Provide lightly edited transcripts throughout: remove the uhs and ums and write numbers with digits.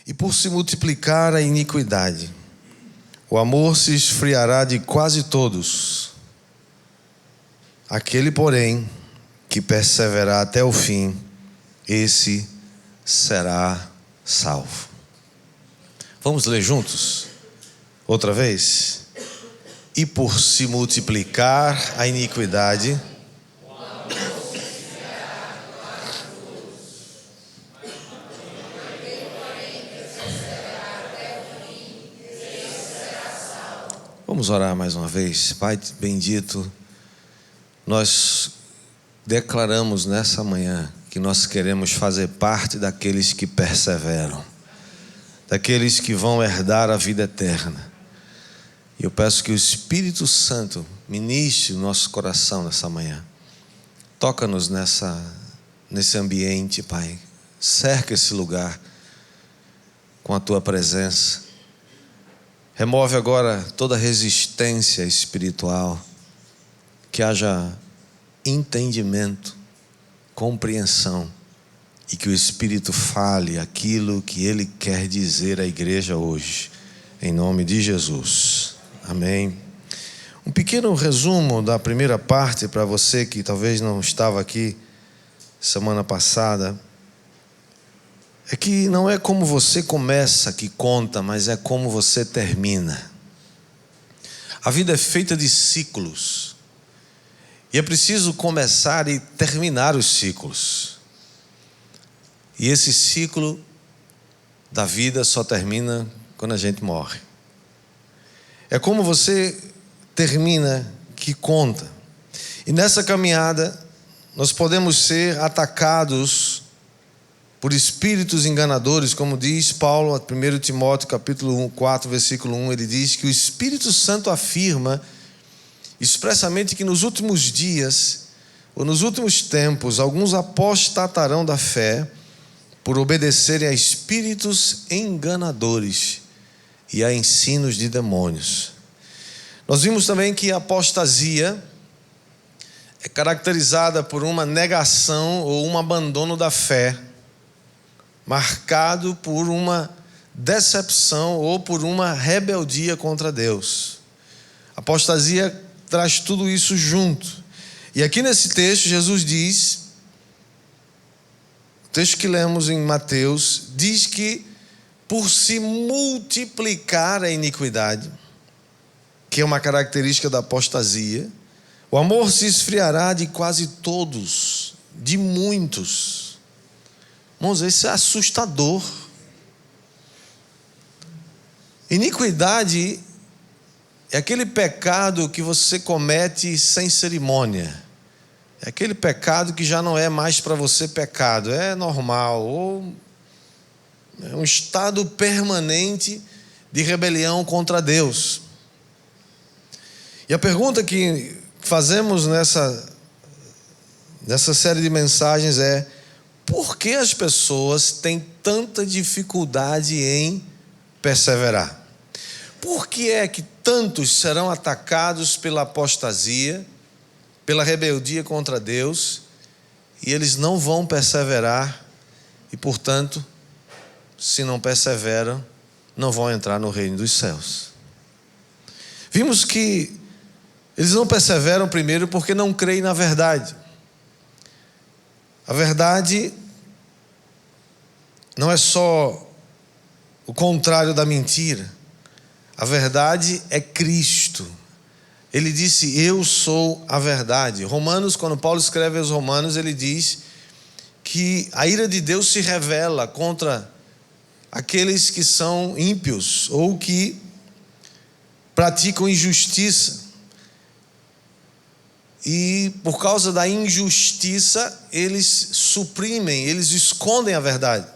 E por se multiplicar a iniquidade, o amor se esfriará de quase todos. Aquele, porém, que perseverar até o fim, esse será salvo. Vamos ler juntos? Outra vez? E por se multiplicar a iniquidade, vamos orar mais uma vez. Pai bendito, nós declaramos nessa manhã que nós queremos fazer parte daqueles que perseveram, daqueles que vão herdar a vida eterna. E eu peço que o Espírito Santo ministre o nosso coração nessa manhã. Toca-nos nesse ambiente, Pai. Cerca esse lugar com a Tua presença. Remove agora toda resistência espiritual, que haja entendimento, compreensão, e que o Espírito fale aquilo que Ele quer dizer à igreja hoje, em nome de Jesus. Amém. Um pequeno resumo da primeira parte para você que talvez não estava aqui semana passada. É que não é como você começa que conta, mas é como você termina. A vida é feita de ciclos. E é preciso começar e terminar os ciclos. E esse ciclo da vida só termina quando a gente morre. É como você termina que conta. E nessa caminhada, nós podemos ser atacados por espíritos enganadores, como diz Paulo, 1 Timóteo capítulo 4, versículo 1, ele diz que o Espírito Santo afirma expressamente que nos últimos dias, ou nos últimos tempos, alguns apostatarão da fé por obedecerem a espíritos enganadores e a ensinos de demônios. Nós vimos também que a apostasia é caracterizada por uma negação ou um abandono da fé, marcado por uma decepção ou por uma rebeldia contra Deus. A apostasia traz tudo isso junto. E aqui nesse texto, Jesus diz, o texto que lemos em Mateus, diz que por se multiplicar a iniquidade, que é uma característica da apostasia, o amor se esfriará de quase todos, de muitos. Irmãos, isso é assustador. Iniquidade é aquele pecado que você comete sem cerimônia. É aquele pecado que já não é mais para você pecado, é normal, ou é um estado permanente de rebelião contra Deus. E a pergunta que fazemos nessa série de mensagens é: por que as pessoas têm tanta dificuldade em perseverar? Por que é que tantos serão atacados pela apostasia, pela rebeldia contra Deus, e eles não vão perseverar, e portanto, se não perseveram, não vão entrar no reino dos céus? Vimos que eles não perseveram primeiro porque não creem na verdade. A verdade não é só o contrário da mentira. A verdade é Cristo. Ele disse: eu sou a verdade. Romanos, quando Paulo escreve aos Romanos, ele diz que a ira de Deus se revela contra aqueles que são ímpios ou que praticam injustiça. E por causa da injustiça, eles suprimem, eles escondem a verdade.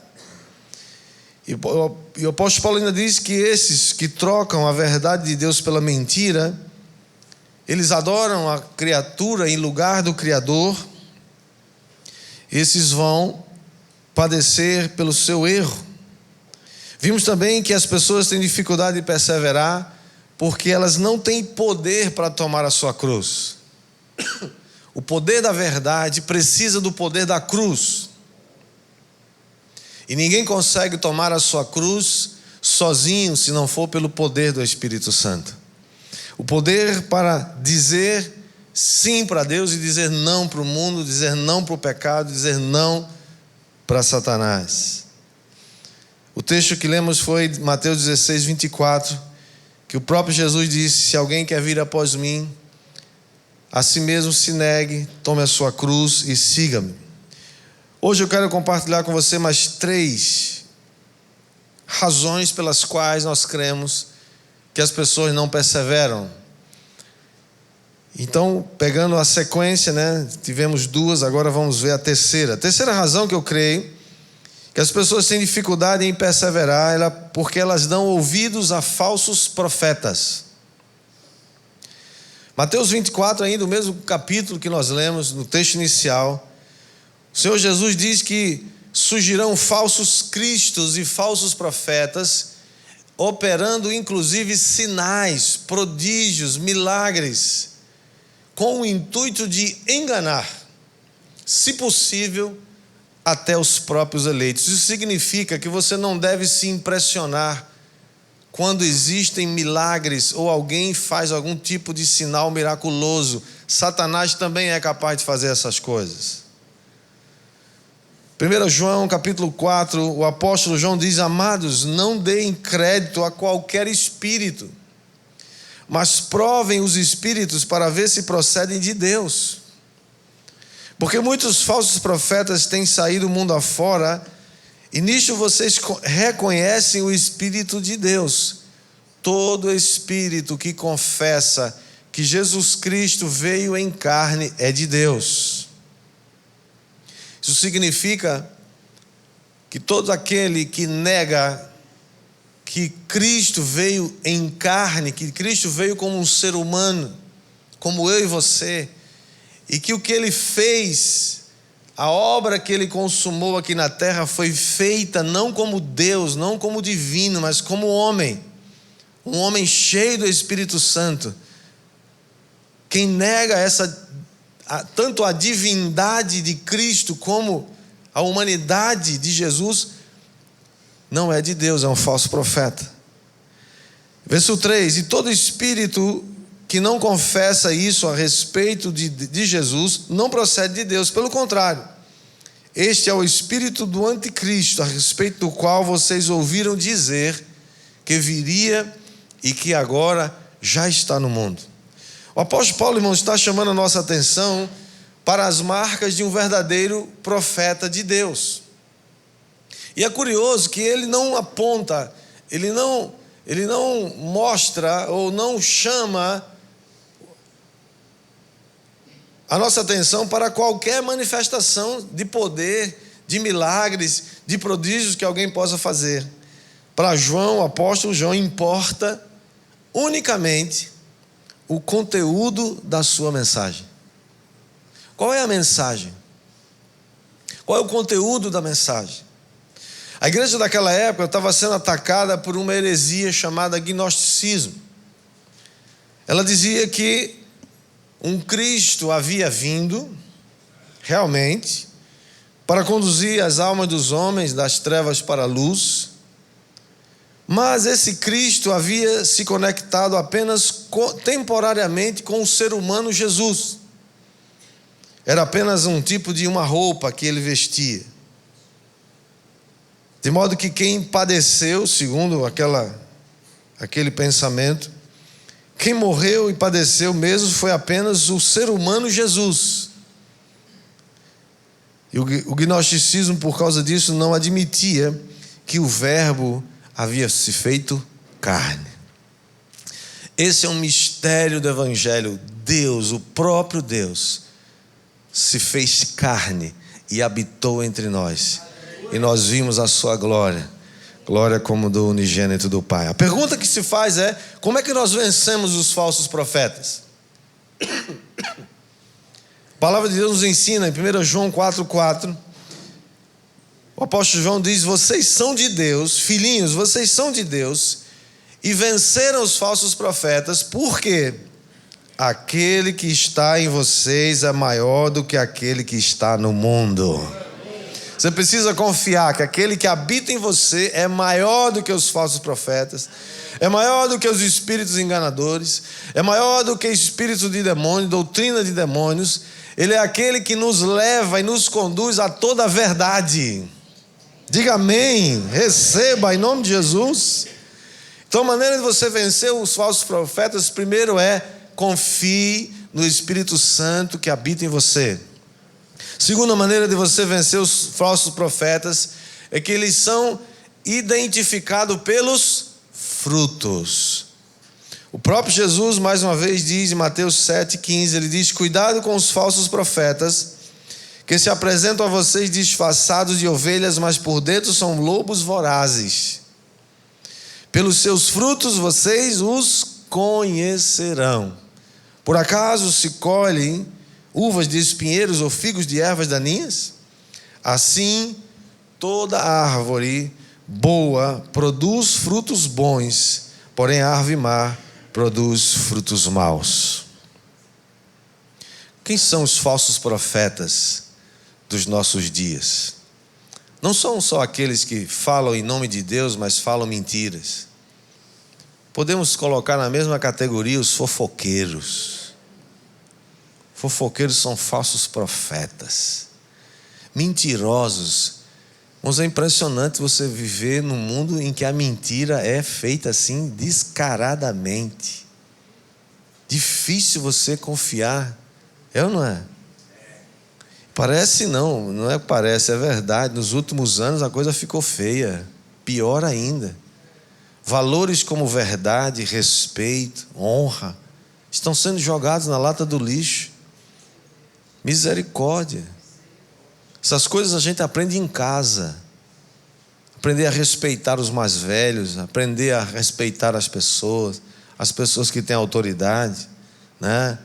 E o apóstolo Paulo ainda diz que esses que trocam a verdade de Deus pela mentira, eles adoram a criatura em lugar do Criador, esses vão padecer pelo seu erro. Vimos também que as pessoas têm dificuldade de perseverar porque elas não têm poder para tomar a sua cruz. O poder da verdade precisa do poder da cruz. E ninguém consegue tomar a sua cruz sozinho se não for pelo poder do Espírito Santo. O poder para dizer sim para Deus e dizer não para o mundo, dizer não para o pecado, dizer não para Satanás. O texto que lemos foi Mateus 16, 24, que o próprio Jesus disse: se alguém quer vir após mim, a si mesmo se negue, tome a sua cruz e siga-me. Hoje eu quero compartilhar com você mais 3 razões pelas quais nós cremos que as pessoas não perseveram. Então, pegando a sequência, tivemos 2, agora vamos ver a terceira. A terceira razão que eu creio que as pessoas têm dificuldade em perseverar é porque elas dão ouvidos a falsos profetas. Mateus 24, ainda o mesmo capítulo que nós lemos no texto inicial, o Senhor Jesus diz que surgirão falsos cristos e falsos profetas, operando inclusive sinais, prodígios, milagres, com o intuito de enganar, se possível, até os próprios eleitos. Isso significa que você não deve se impressionar quando existem milagres ou alguém faz algum tipo de sinal miraculoso. Satanás também é capaz de fazer essas coisas. 1 João capítulo 4, o apóstolo João diz: amados, não deem crédito a qualquer espírito, mas provem os espíritos para ver se procedem de Deus. Porque muitos falsos profetas têm saído mundo afora, e nisto vocês reconhecem o Espírito de Deus. Todo espírito que confessa que Jesus Cristo veio em carne é de Deus. Isso significa que todo aquele que nega que Cristo veio em carne, que Cristo veio como um ser humano, como eu e você, e que o que Ele fez, a obra que Ele consumou aqui na terra foi feita não como Deus, não como divino, mas como homem, um homem cheio do Espírito Santo. Quem nega tanto a divindade de Cristo como a humanidade de Jesus, não é de Deus, é um falso profeta. Verso 3: e todo espírito que não confessa isso a respeito de Jesus, não procede de Deus. Pelo contrário, este é o espírito do anticristo, a respeito do qual vocês ouviram dizer que viria e que agora já está no mundo. O apóstolo Paulo, irmãos, está chamando a nossa atenção para as marcas de um verdadeiro profeta de Deus. E é curioso que ele não aponta, ele não mostra ou não chama a nossa atenção para qualquer manifestação de poder, de milagres, de prodígios que alguém possa fazer. Para João, o apóstolo João, importa unicamente o conteúdo da sua mensagem. Qual é a mensagem? Qual é o conteúdo da mensagem? A igreja daquela época estava sendo atacada por uma heresia chamada gnosticismo. Ela dizia que um Cristo havia vindo, realmente, para conduzir as almas dos homens das trevas para a luz, mas esse Cristo havia se conectado apenas temporariamente com o ser humano Jesus. Era apenas um tipo de uma roupa que ele vestia. De modo que quem padeceu, segundo aquele pensamento, quem morreu e padeceu mesmo foi apenas o ser humano Jesus. E o gnosticismo, por causa disso, não admitia que o verbo havia se feito carne. Esse é um mistério do evangelho. Deus, o próprio Deus, se fez carne e habitou entre nós. E nós vimos a sua glória, glória como do unigênito do Pai. A pergunta que se faz é: como é que nós vencemos os falsos profetas? A palavra de Deus nos ensina em 1 João 4,4. O apóstolo João diz: vocês são de Deus, filhinhos, vocês são de Deus, e venceram os falsos profetas, porque aquele que está em vocês é maior do que aquele que está no mundo. Você precisa confiar que aquele que habita em você é maior do que os falsos profetas, é maior do que os espíritos enganadores, é maior do que espíritos de demônios, doutrina de demônios. Ele é aquele que nos leva e nos conduz a toda a verdade. Diga amém, receba em nome de Jesus. Então a maneira de você vencer os falsos profetas, primeiro é confie no Espírito Santo que habita em você. Segunda maneira de você vencer os falsos profetas é que eles são identificados pelos frutos. O próprio Jesus, mais uma vez, diz em Mateus 7,15, ele diz: cuidado com os falsos profetas, que se apresentam a vocês disfarçados de ovelhas, mas por dentro são lobos vorazes. Pelos seus frutos vocês os conhecerão. Por acaso se colhem uvas de espinheiros ou figos de ervas daninhas? Assim, toda árvore boa produz frutos bons, porém a árvore má produz frutos maus. Quem são os falsos profetas dos nossos dias? Não são só aqueles que falam em nome de Deus, mas falam mentiras. Podemos colocar na mesma categoria os fofoqueiros. Fofoqueiros são falsos profetas, mentirosos. Mas é impressionante você viver num mundo em que a mentira é feita assim descaradamente. Difícil você confiar, é ou não é? Parece não é que parece, é verdade. Nos últimos anos a coisa ficou feia, pior ainda. Valores como verdade, respeito, honra estão sendo jogados na lata do lixo. Misericórdia. Essas coisas a gente aprende em casa. Aprender a respeitar os mais velhos, aprender a respeitar as pessoas que têm autoridade, né?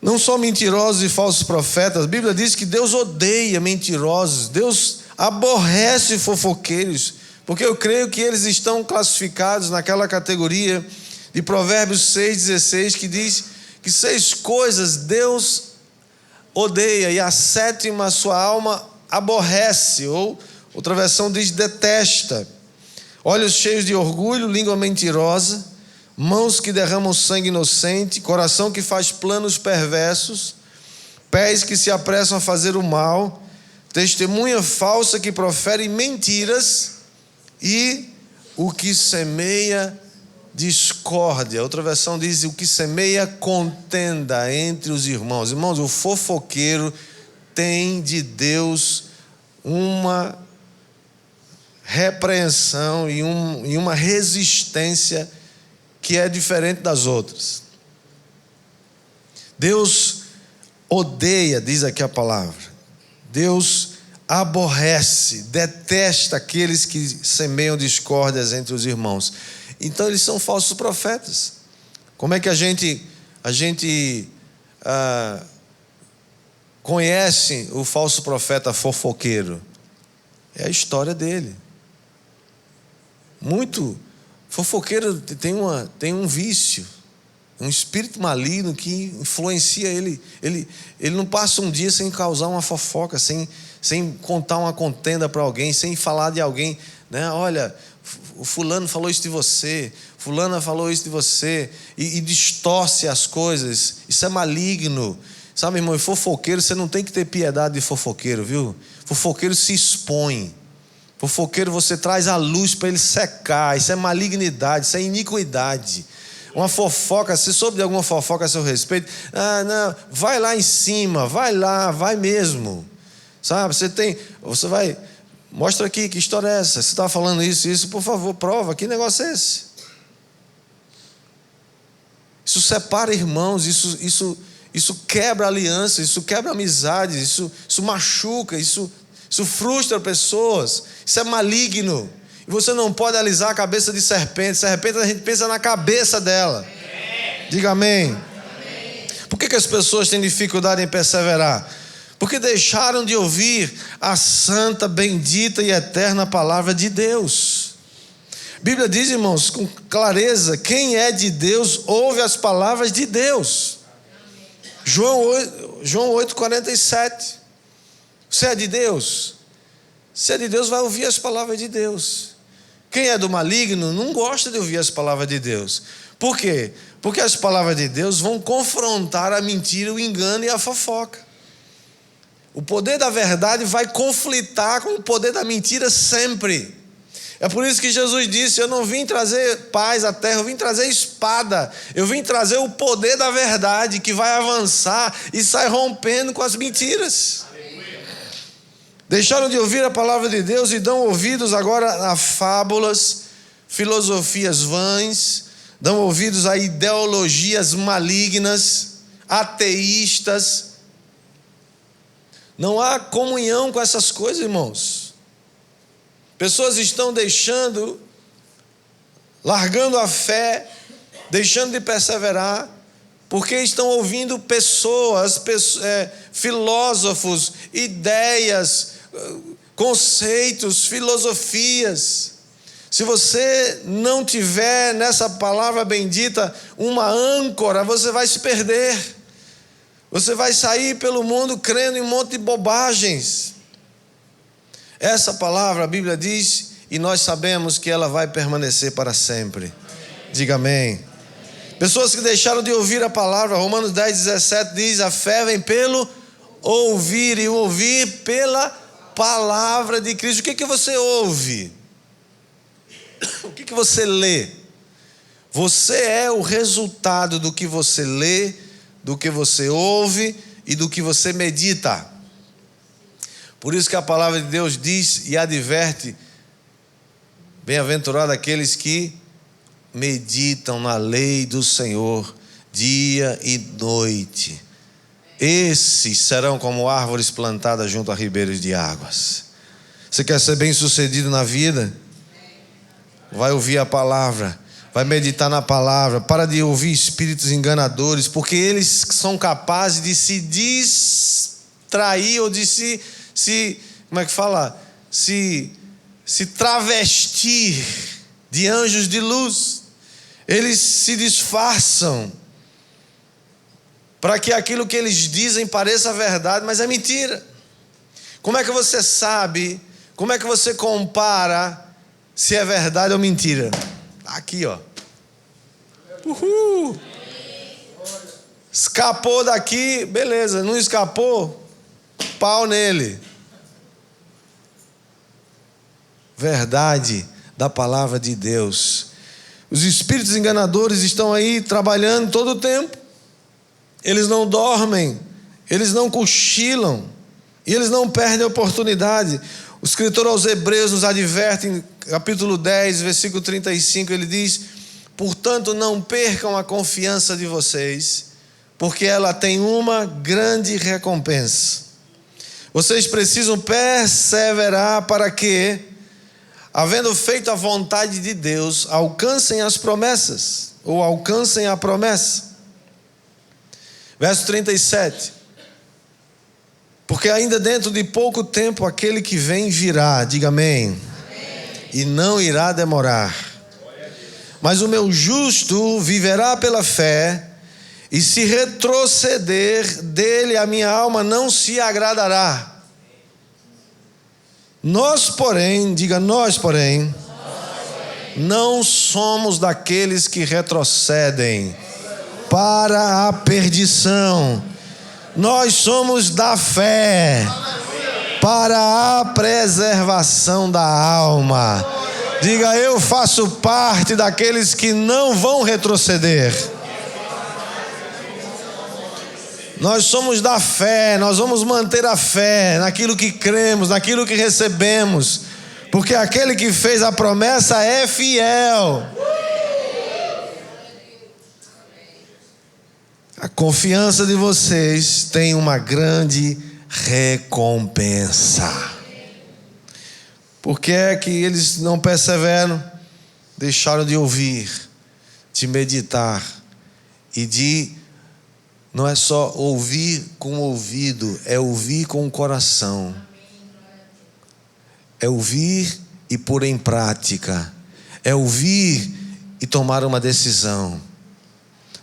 Não só mentirosos e falsos profetas. A Bíblia diz que Deus odeia mentirosos, Deus aborrece fofoqueiros, porque eu creio que eles estão classificados naquela categoria de Provérbios 6,16, que diz que 6 coisas Deus odeia e a 7ª sua alma aborrece, ou outra versão diz detesta: olhos cheios de orgulho, língua mentirosa, mãos que derramam sangue inocente, coração que faz planos perversos, pés que se apressam a fazer o mal, testemunha falsa que profere mentiras e o que semeia discórdia. Outra versão diz: o que semeia contenda entre os irmãos. Irmãos, o fofoqueiro tem de Deus uma repreensão e uma resistência que é diferente das outras. Deus odeia, diz aqui a palavra, Deus aborrece, detesta aqueles que semeiam discórdias entre os irmãos. Então eles são falsos profetas. Como é que a gente conhece o falso profeta fofoqueiro? É a história dele. Muito fofoqueiro tem um vício, um espírito maligno que influencia ele. Ele não passa um dia sem causar uma fofoca, sem contar uma contenda para alguém, sem falar de alguém, né? Olha, o fulano falou isso de você, fulana falou isso de você, e distorce as coisas. Isso é maligno, sabe, irmão? E fofoqueiro, você não tem que ter piedade de fofoqueiro, viu? Fofoqueiro se expõe. Fofoqueiro você traz a luz para ele secar. Isso é malignidade, isso é iniquidade. Uma fofoca, você soube de alguma fofoca a seu respeito? Não, vai lá em cima, vai lá, vai mesmo. Sabe, você vai, mostra aqui, que história é essa? Você está falando isso, por favor, prova, que negócio é esse? Isso separa irmãos, isso quebra aliança, isso quebra amizades, isso machuca, isso frustra pessoas, isso é maligno. E você não pode alisar a cabeça de serpente. Serpente a gente pensa na cabeça dela. Amém. Diga amém. Amém. Por que as pessoas têm dificuldade em perseverar? Porque deixaram de ouvir a santa, bendita e eterna palavra de Deus. A Bíblia diz, irmãos, com clareza: quem é de Deus ouve as palavras de Deus. João 8,47. Você é de Deus? Se é de Deus, vai ouvir as palavras de Deus. Quem é do maligno não gosta de ouvir as palavras de Deus. Por quê? Porque as palavras de Deus vão confrontar a mentira, o engano e a fofoca. O poder da verdade vai conflitar com o poder da mentira sempre. É por isso que Jesus disse: eu não vim trazer paz à terra, eu vim trazer espada. Eu vim trazer o poder da verdade que vai avançar e sai rompendo com as mentiras. Deixaram de ouvir a palavra de Deus e dão ouvidos agora a fábulas, filosofias vãs, dão ouvidos a ideologias malignas, ateístas. Não há comunhão com essas coisas, irmãos. Pessoas estão largando a fé, deixando de perseverar, porque estão ouvindo filósofos, ideias, conceitos, filosofias. Se você não tiver nessa palavra bendita uma âncora, você vai se perder. Você vai sair pelo mundo crendo em um monte de bobagens. Essa palavra, a Bíblia diz, e nós sabemos que ela vai permanecer para sempre. Diga amém. Pessoas que deixaram de ouvir a palavra, Romanos 10:17 diz: a fé vem pelo ouvir, e o ouvir pela palavra de Cristo. O que você ouve? O que você lê? Você é o resultado do que você lê, do que você ouve e do que você medita. Por isso que a palavra de Deus diz e adverte: bem-aventurado aqueles que meditam na lei do Senhor dia e noite. Esses serão como árvores plantadas junto a ribeiros de águas. Você quer ser bem-sucedido na vida? Vai ouvir a palavra, vai meditar na palavra. Para de ouvir espíritos enganadores, porque eles são capazes de se distrair ou de se travestir de anjos de luz. Eles se disfarçam para que aquilo que eles dizem pareça verdade, mas é mentira. Como é que você sabe? Como é que você compara se é verdade ou mentira? Aqui, ó. Uhul. Escapou daqui, beleza. Não escapou, pau nele. Verdade da palavra de Deus. Os espíritos enganadores estão aí trabalhando todo o tempo. Eles não dormem, eles não cochilam, e eles não perdem a oportunidade. O escritor aos Hebreus nos adverte em capítulo 10, versículo 35, ele diz: portanto, não percam a confiança de vocês, porque ela tem uma grande recompensa. Vocês precisam perseverar para que, havendo feito a vontade de Deus, alcancem as promessas, ou alcancem a promessa. Verso 37. Porque ainda dentro de pouco tempo aquele que vem virá, diga amém, amém. E não irá demorar. Mas o meu justo viverá pela fé, e se retroceder dele a minha alma não se agradará. Nós, porém, diga nós, porém, não somos daqueles que retrocedem para a perdição. Nós somos da fé para a preservação da alma. Diga: eu faço parte daqueles que não vão retroceder. Nós somos da fé, nós vamos manter a fé naquilo que cremos, naquilo que recebemos, porque aquele que fez a promessa é fiel. A confiança de vocês tem uma grande recompensa. Por que é que eles não perseveram? Deixaram de ouvir, de meditar e de... Não é só ouvir com o ouvido, é ouvir com o coração. É ouvir e pôr em prática. É ouvir e tomar uma decisão.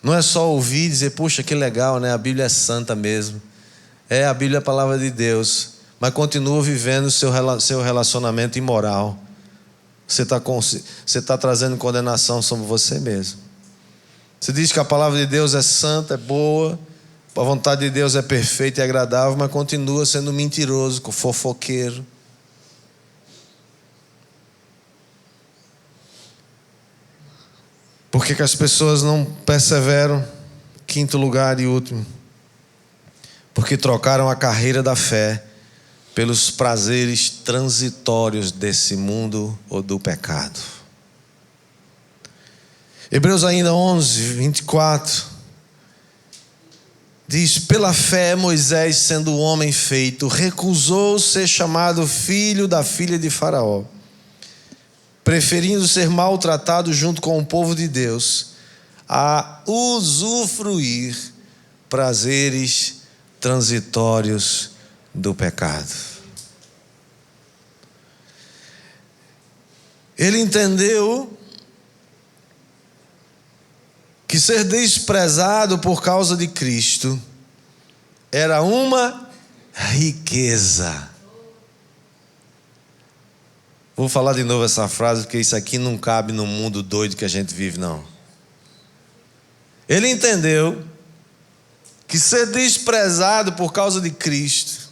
Não é só ouvir e dizer: puxa, que legal, né? A Bíblia é santa mesmo. A Bíblia é a palavra de Deus. mas continua vivendo seu relacionamento imoral. Você está trazendo condenação sobre você mesmo. Você diz que a palavra de Deus é santa, é boa, a vontade de Deus é perfeita e agradável, mas continua sendo mentiroso, fofoqueiro. Por que as pessoas não perseveram? Quinto lugar e último. Porque trocaram a carreira da fé pelos prazeres transitórios desse mundo ou do pecado. Hebreus ainda 11, 24. Diz: pela fé Moisés, sendo homem feito, recusou ser chamado filho da filha de Faraó, preferindo ser maltratado junto com o povo de Deus, a usufruir prazeres transitórios do pecado. Ele entendeu que ser desprezado por causa de Cristo era uma riqueza. Vou falar de novo essa frase, porque isso aqui não cabe no mundo doido que a gente vive, não. Ele entendeu que ser desprezado por causa de Cristo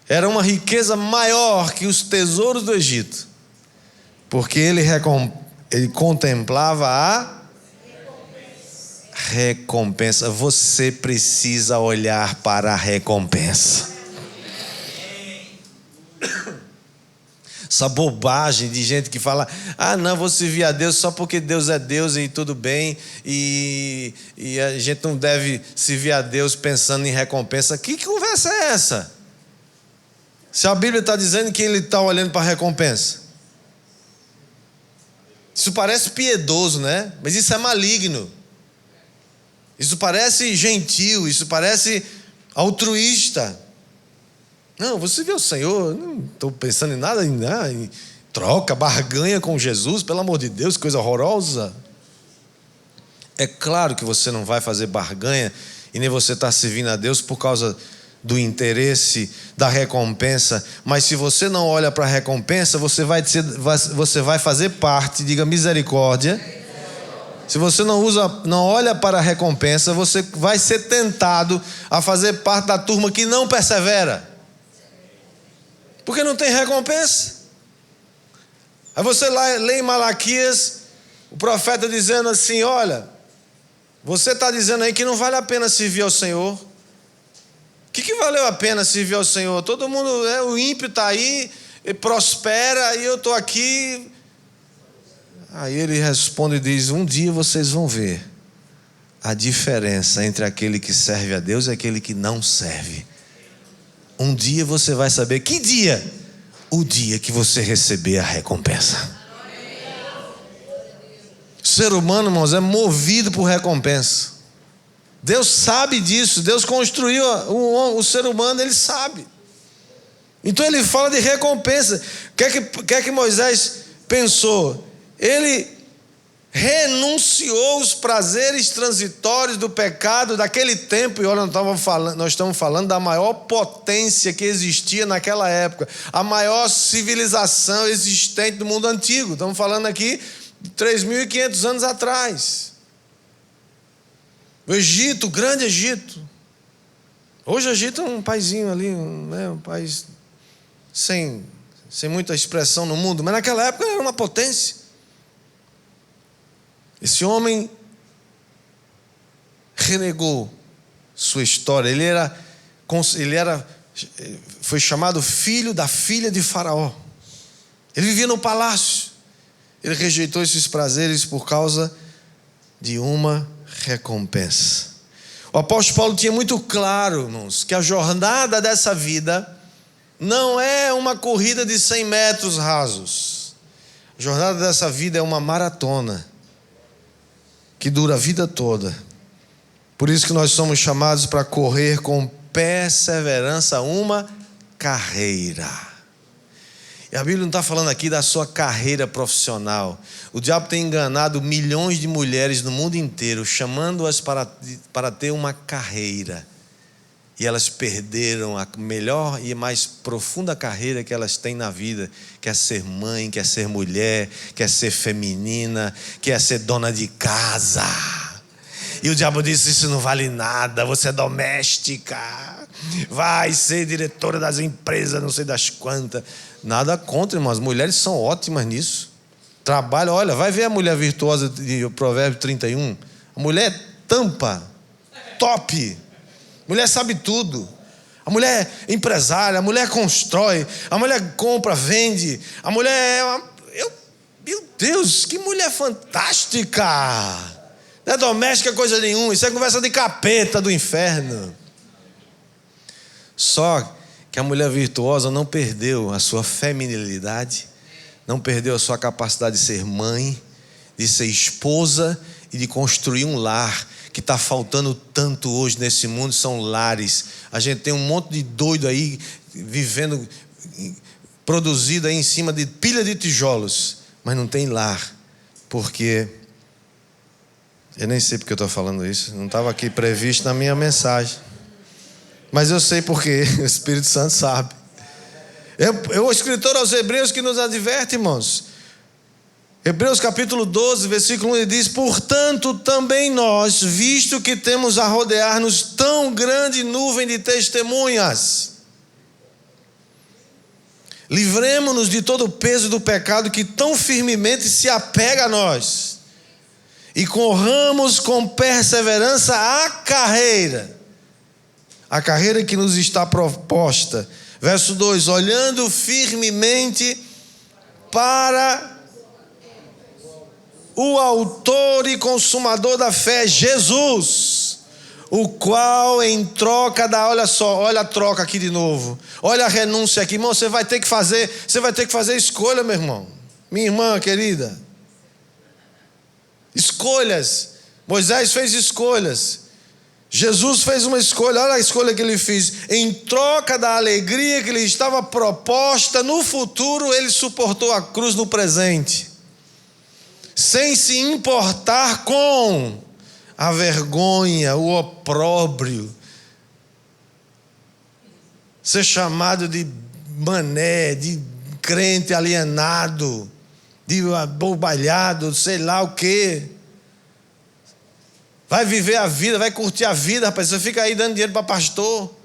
era uma riqueza maior que os tesouros do Egito, porque ele contemplava a recompensa. Você precisa olhar para a recompensa. Essa bobagem de gente que fala: ah, não, vou servir a Deus só porque Deus é Deus e tudo bem, e a gente não deve servir a Deus pensando em recompensa. Que conversa é essa? Se a Bíblia está dizendo que ele está olhando para a recompensa. Isso parece piedoso, né? Mas isso é maligno. Isso parece gentil, isso parece altruísta. Não, você vê o Senhor, não estou pensando em nada, em troca, barganha com Jesus, pelo amor de Deus, coisa horrorosa. É claro que você não vai fazer barganha e nem você está servindo a Deus por causa do interesse da recompensa, mas se você não olha para a recompensa, você vai fazer parte, diga misericórdia. Se você não olha para a recompensa, você vai ser tentado a fazer parte da turma que não persevera. Porque não tem recompensa. Aí você lê em Malaquias, o profeta dizendo assim: olha, você está dizendo aí que não vale a pena servir ao Senhor. O que valeu a pena servir ao Senhor? Todo mundo, o ímpio está aí, prospera, e eu estou aqui. Aí ele responde e diz: um dia vocês vão ver a diferença entre aquele que serve a Deus e aquele que não serve. Um dia você vai saber. Que dia? O dia que você receber a recompensa. O ser humano, irmãos, é movido por recompensa. Deus sabe disso. Deus construiu o ser humano, ele sabe. Então ele fala de recompensa. O que é que Moisés pensou? Ele renunciou os prazeres transitórios do pecado daquele tempo. E olha, nós estamos falando da maior potência que existia naquela época, a maior civilização existente do mundo antigo. Estamos falando aqui de 3.500 anos atrás. O Egito, o grande Egito. Hoje o Egito é um paizinho ali, né, um país sem muita expressão no mundo, mas naquela época era uma potência. Esse homem renegou sua história. Foi chamado filho da filha de Faraó. Ele vivia no palácio. Ele rejeitou esses prazeres por causa de uma recompensa. O apóstolo Paulo tinha muito claro, irmãos, que a jornada dessa vida não é uma corrida de 100 metros rasos. A jornada dessa vida é uma maratona que dura a vida toda. Por isso que nós somos chamados para correr com perseverança uma carreira. E a Bíblia não está falando aqui da sua carreira profissional. O diabo tem enganado milhões de mulheres no mundo inteiro, chamando-as para ter uma carreira. E elas perderam a melhor e mais profunda carreira que elas têm na vida, que é ser mãe, que é ser mulher, que é ser feminina, que é ser dona de casa. E o diabo disse: isso não vale nada, você é doméstica, vai ser diretora das empresas, não sei das quantas. Nada contra, irmãos, as mulheres são ótimas nisso. Trabalho, olha, vai ver a mulher virtuosa de Provérbios 31. A mulher tampa, top. A mulher sabe tudo. A mulher é empresária, a mulher constrói, a mulher compra, vende. A mulher é uma... Meu Deus, que mulher fantástica! Não é doméstica coisa nenhuma, isso é conversa de capeta do inferno. Só que a mulher virtuosa não perdeu a sua feminilidade, não perdeu a sua capacidade de ser mãe, de ser esposa e de construir um lar. Que está faltando tanto hoje nesse mundo são lares. A gente tem um monte de doido aí vivendo, produzido aí em cima de pilha de tijolos, mas não tem lar, porque eu nem sei porque eu estou falando isso, não estava aqui previsto na minha mensagem, mas eu sei porque o Espírito Santo sabe. O escritor aos Hebreus que nos adverte, irmãos. Hebreus capítulo 12, versículo 1, ele diz: portanto também nós, visto que temos a rodear-nos tão grande nuvem de testemunhas, livremo-nos de todo o peso do pecado que tão firmemente se apega a nós, e corramos com perseverança a carreira que nos está proposta. Verso 2: olhando firmemente para o autor e consumador da fé, Jesus, o qual em troca da... olha só, olha a troca aqui de novo, olha a renúncia aqui, irmão, você vai ter que fazer escolha, meu irmão, minha irmã querida, escolhas. Moisés fez escolhas, Jesus fez uma escolha, olha a escolha que ele fez. Em troca da alegria que lhe estava proposta no futuro, ele suportou a cruz no presente, sem se importar com a vergonha, o opróbrio, ser chamado de mané, de crente alienado, de abobalhado, sei lá o quê. Vai viver a vida, vai curtir a vida, rapaz. Você fica aí dando dinheiro para pastor.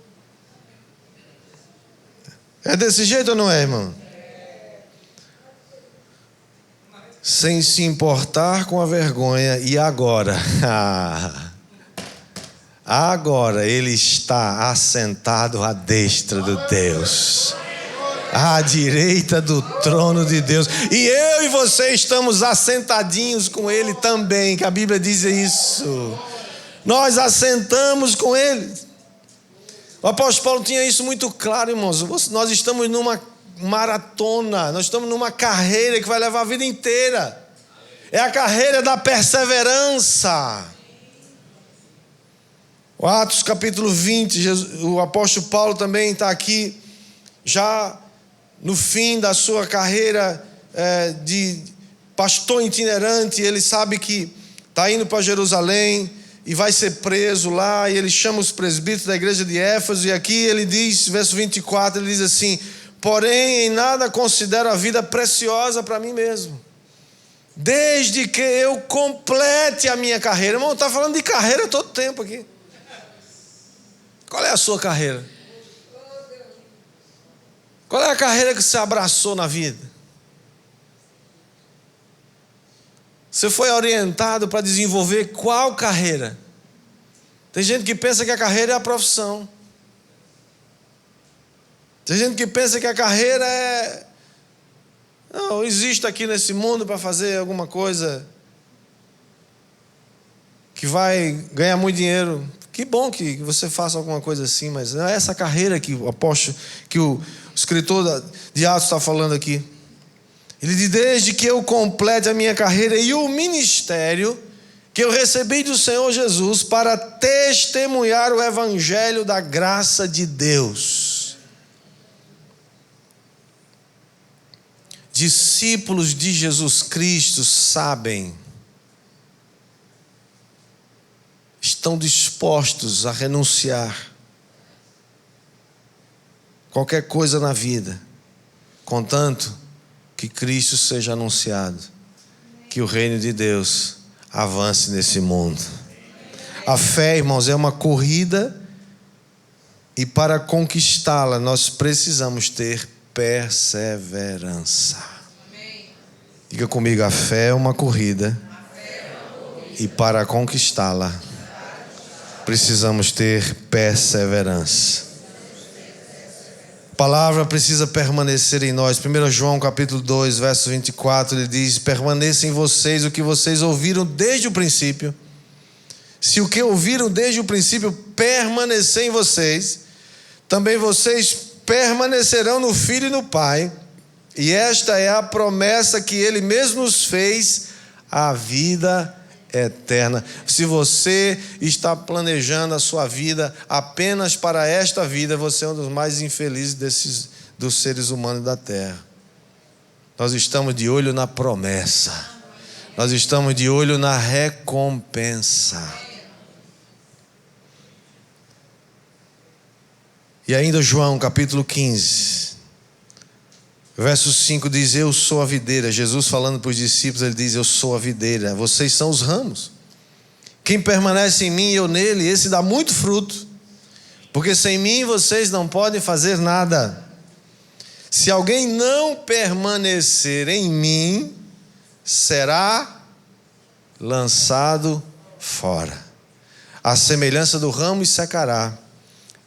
É desse jeito ou não é, irmão? Sem se importar com a vergonha. E agora? Agora ele está assentado à destra do Deus, à direita do trono de Deus. E eu e você estamos assentadinhos com ele também, que a Bíblia diz isso. Nós assentamos com ele. O apóstolo Paulo tinha isso muito claro, irmãos. Nós estamos numa maratona, nós estamos numa carreira que vai levar a vida inteira. É a carreira da perseverança. O Atos capítulo 20, o apóstolo Paulo também está aqui, já no fim da sua carreira de pastor itinerante. Ele sabe que está indo para Jerusalém e vai ser preso lá, e ele chama os presbíteros da igreja de Éfeso, e aqui ele diz, verso 24, ele diz assim: porém em nada considero a vida preciosa para mim mesmo, desde que eu complete a minha carreira. Irmão, está falando de carreira todo tempo aqui. Qual é a sua carreira? Qual é a carreira que você abraçou na vida? Você foi orientado para desenvolver qual carreira? Tem gente que pensa que a carreira é a profissão. Tem gente que pensa que a carreira é... não, eu existo aqui nesse mundo para fazer alguma coisa que vai ganhar muito dinheiro. Que bom que você faça alguma coisa assim, mas não é essa carreira que o apóstolo, que o escritor de Atos está falando aqui. Ele diz: desde que eu complete a minha carreira e o ministério que eu recebi do Senhor Jesus para testemunhar o evangelho da graça de Deus. Discípulos de Jesus Cristo sabem, estão dispostos a renunciar qualquer coisa na vida, contanto que Cristo seja anunciado, que o reino de Deus avance nesse mundo. A fé, irmãos, é uma corrida, e para conquistá-la nós precisamos ter perseverança. Diga comigo, a fé é uma corrida, e para conquistá-la precisamos ter perseverança. A palavra precisa permanecer em nós. 1 João capítulo 2, verso 24, ele diz: permaneça em vocês o que vocês ouviram desde o princípio. Se o que ouviram desde o princípio permanecer em vocês, também vocês permanecerão no Filho e no Pai. E esta é a promessa que Ele mesmo nos fez, a vida eterna. Se você está planejando a sua vida apenas para esta vida, você é um dos mais infelizes dos seres humanos da terra. Nós estamos de olho na promessa. Nós estamos de olho na recompensa. E ainda João capítulo 15, verso 5 diz: eu sou a videira. Jesus falando para os discípulos, ele diz: eu sou a videira, vocês são os ramos. Quem permanece em mim e eu nele, esse dá muito fruto, porque sem mim vocês não podem fazer nada. Se alguém não permanecer em mim, será lançado fora, à semelhança do ramo, e secará.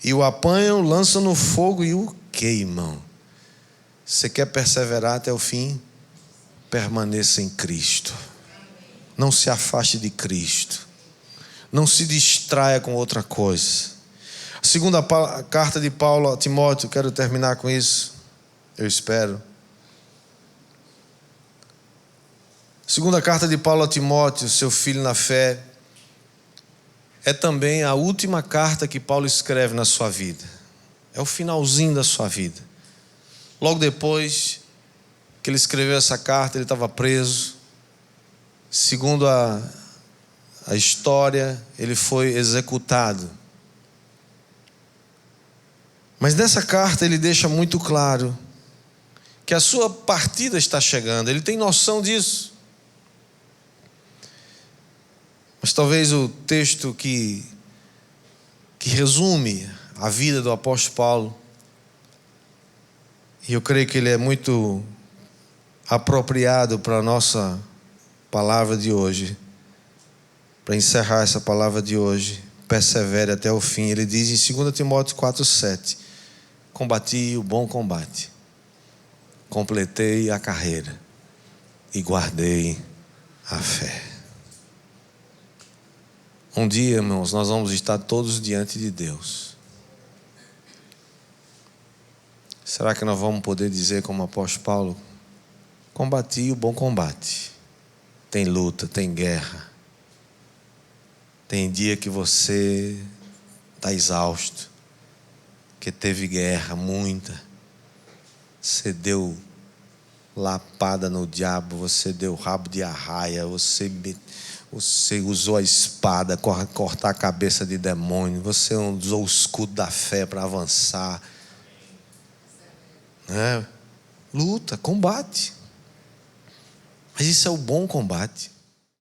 E o apanham, lançam no fogo e o queimam. Você quer perseverar até o fim? Permaneça em Cristo. Não se afaste de Cristo. Não se distraia com outra coisa. A segunda carta de Paulo a Timóteo, quero terminar com isso, eu espero. Segunda carta de Paulo a Timóteo, seu filho na fé, é também a última carta que Paulo escreve na sua vida. É o finalzinho da sua vida. Logo depois que ele escreveu essa carta, ele estava preso. Segundo a história, ele foi executado. Mas nessa carta ele deixa muito claro que a sua partida está chegando. Ele tem noção disso. Mas talvez o texto que resume a vida do apóstolo Paulo, e eu creio que ele é muito apropriado para a nossa palavra de hoje, para encerrar essa palavra de hoje: persevere até o fim. Ele diz em 2 Timóteo 4,7: combati o bom combate, completei a carreira e guardei a fé. Um dia, irmãos, nós vamos estar todos diante de Deus. Será que nós vamos poder dizer como o apóstolo Paulo: combati o bom combate? Tem luta, tem guerra. Tem dia que você está exausto, que teve guerra, muita. Você deu lapada no diabo, você deu rabo de arraia, você usou a espada, cortar a cabeça de demônio, você usou o escudo da fé para avançar. Luta, combate. Mas isso é o bom combate.